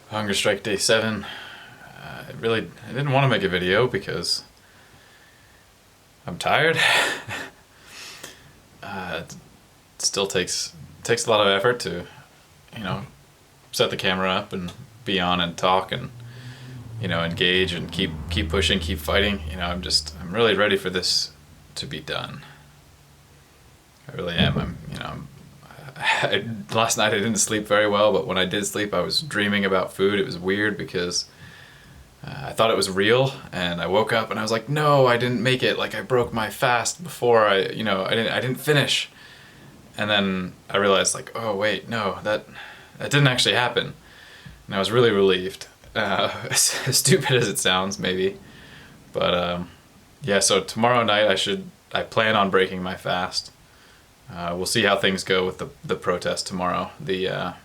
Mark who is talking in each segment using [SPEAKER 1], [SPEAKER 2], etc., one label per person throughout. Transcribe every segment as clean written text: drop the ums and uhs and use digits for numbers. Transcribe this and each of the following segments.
[SPEAKER 1] Hunger Strike Day 7. I didn't want to make a video because I'm tired. It still takes a lot of effort to, you know, set the camera up and be on and talk and, engage and keep pushing, keep fighting. I'm really ready for this to be done. I really am. Last night I didn't sleep very well, but when I did sleep, I was dreaming about food. It was weird because I thought it was real, and I woke up and I was like, no, I didn't make it. Like, I broke my fast before I didn't finish. And then I realized, like, oh wait, no, that didn't actually happen. And I was really relieved. As stupid as it sounds, maybe, but yeah. So tomorrow night I plan on breaking my fast. We'll see how things go with the protest tomorrow. The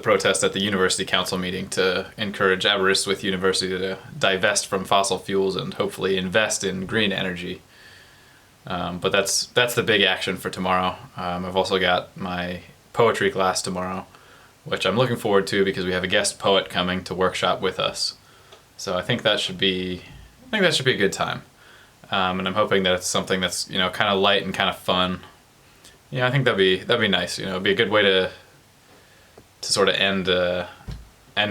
[SPEAKER 1] protest at the university council meeting to encourage Aberystwyth University to divest from fossil fuels and hopefully invest in green energy. But that's the big action for tomorrow. I've also got my poetry class tomorrow, which I'm looking forward to because we have a guest poet coming to workshop with us. So I think that should be a good time. And I'm hoping that it's something that's, kind of light and kind of fun. I think that'd be nice. It'd be a good way to sort of end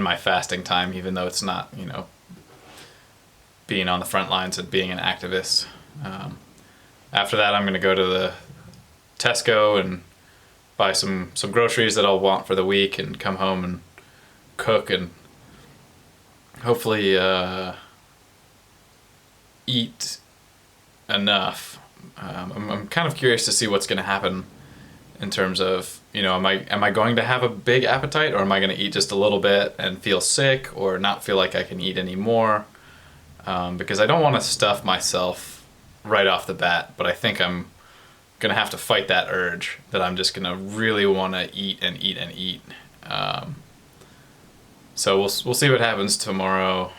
[SPEAKER 1] my fasting time, even though it's not, being on the front lines and being an activist. After that, I'm going to go to the Tesco and buy some groceries that I'll want for the week and come home and cook and hopefully eat enough. I'm kind of curious to see what's going to happen in terms of, am I going to have a big appetite, or am I going to eat just a little bit and feel sick or not feel like I can eat anymore? Because I don't want to stuff myself right off the bat, but I think I'm gonna have to fight that urge that I'm just gonna really want to eat and eat and eat. So we'll see what happens tomorrow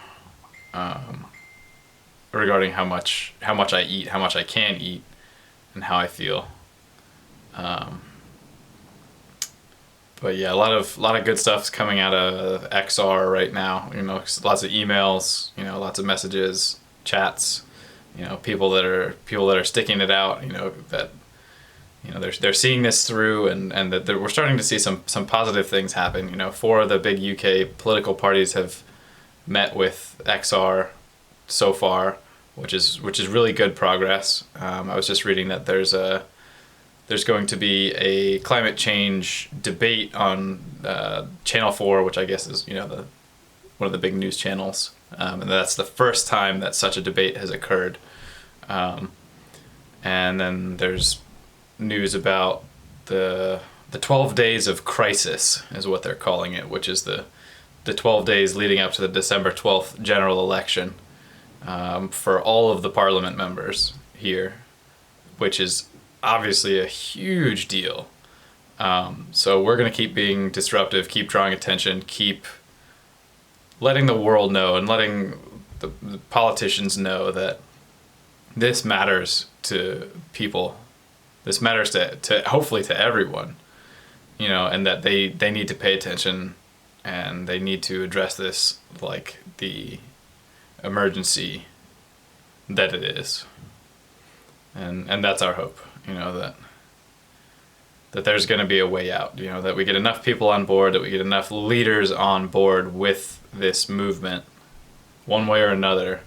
[SPEAKER 1] regarding how much I eat, how much I can eat, and how I feel. But yeah, a lot of good stuff's coming out of XR right now. Lots of emails, lots of messages, chats. People that are sticking it out. That they're seeing this through, and that we're starting to see some positive things happen. 4 of the big UK political parties have met with XR so far, which is really good progress. I was just reading that there's going to be a climate change debate on Channel 4, which I guess is one of the big news channels, and that's the first time that such a debate has occurred. And then there's news about the 12 days of crisis is what they're calling it, which is the 12 days leading up to the December 12th general election for all of the parliament members here, which is obviously a huge deal. So we're going to keep being disruptive, keep drawing attention, keep letting the world know and letting the politicians know that this matters to people. This matters to hopefully to everyone, and that they need to pay attention and they need to address this like the emergency that it is. And that's our hope, that there's going to be a way out, that we get enough people on board, that we get enough leaders on board with this movement one way or another,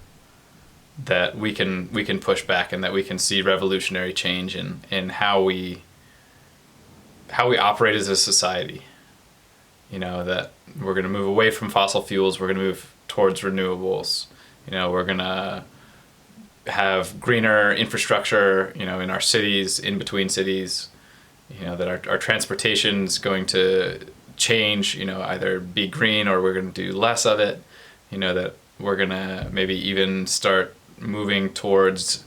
[SPEAKER 1] that we can push back and that we can see revolutionary change in how we operate as a society. That we're going to move away from fossil fuels, we're going to move towards renewables. We're going to have greener infrastructure, in our cities, in between cities, that our transportation's going to change, either be green or we're going to do less of it, that we're going to maybe even start moving towards,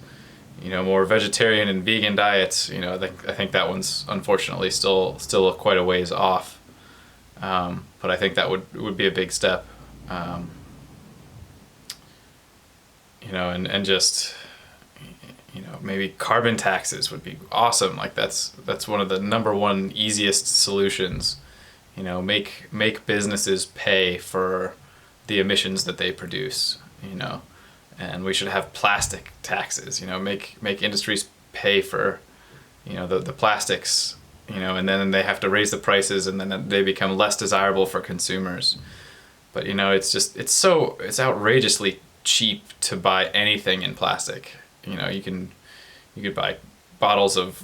[SPEAKER 1] more vegetarian and vegan diets. I think that one's unfortunately still quite a ways off. But I think that would be a big step. And just, maybe carbon taxes would be awesome. Like that's one of the number one easiest solutions, Make businesses pay for the emissions that they produce, and we should have plastic taxes, make industries pay for, the plastics, and then they have to raise the prices, and then they become less desirable for consumers. But it's outrageously cheap to buy anything in plastic. You could buy bottles of,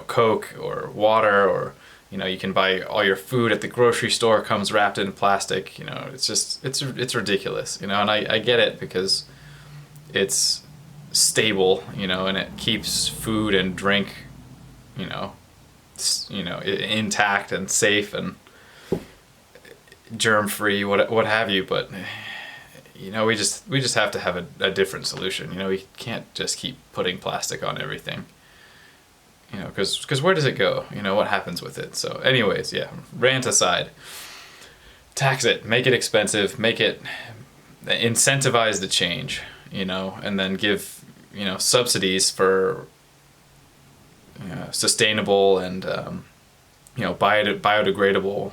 [SPEAKER 1] Coke or water, or you can buy all your food at the grocery store comes wrapped in plastic. It's ridiculous. And I get it because it's stable, and it keeps food and drink, intact and safe and germ free, what have you. But we just have to have a different solution. We can't just keep putting plastic on everything. Because where does it go? What happens with it? So anyways, yeah, rant aside, tax it, make it expensive, incentivize the change, and then give, subsidies for sustainable and, biodegradable,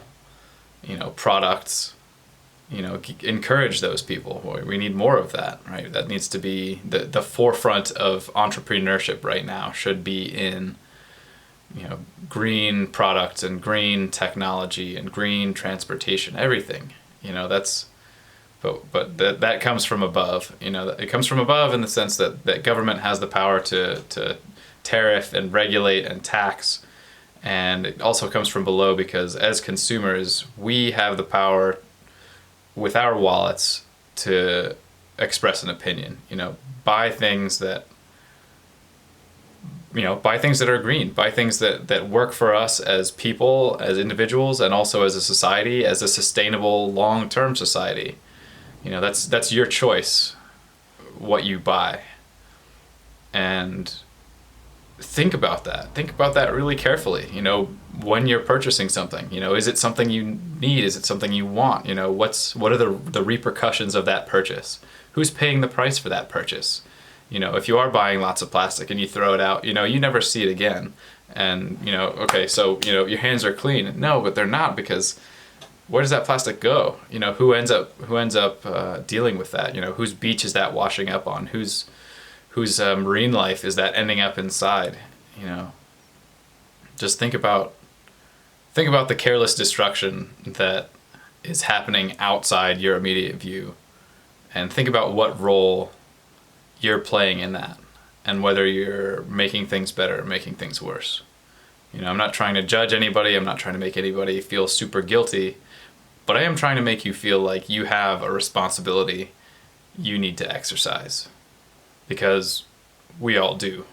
[SPEAKER 1] products. Encourage those people. We need more of that, right? That needs to be the forefront of entrepreneurship right now, should be in green products and green technology and green transportation, everything. But that comes from above. It comes from above in the sense that government has the power to tariff and regulate and tax. And it also comes from below because as consumers, we have the power with our wallets to express an opinion. Buy things that are green, buy things that work for us as people, as individuals, and also as a society, as a sustainable long-term society. That's your choice, what you buy. And think about that really carefully, when you're purchasing something. Is it something you need? Is it something you want? What are the repercussions of that purchase? Who's paying the price for that purchase? If you are buying lots of plastic and you throw it out, you never see it again. And, okay, so, your hands are clean. No, but they're not, because where does that plastic go? Who ends up dealing with that? Whose beach is that washing up on? Whose marine life is that ending up inside? Just think about the careless destruction that is happening outside your immediate view, and think about what role you're playing in that, and whether you're making things better or making things worse. I'm not trying to judge anybody. I'm not trying to make anybody feel super guilty, but I am trying to make you feel like you have a responsibility you need to exercise, because we all do.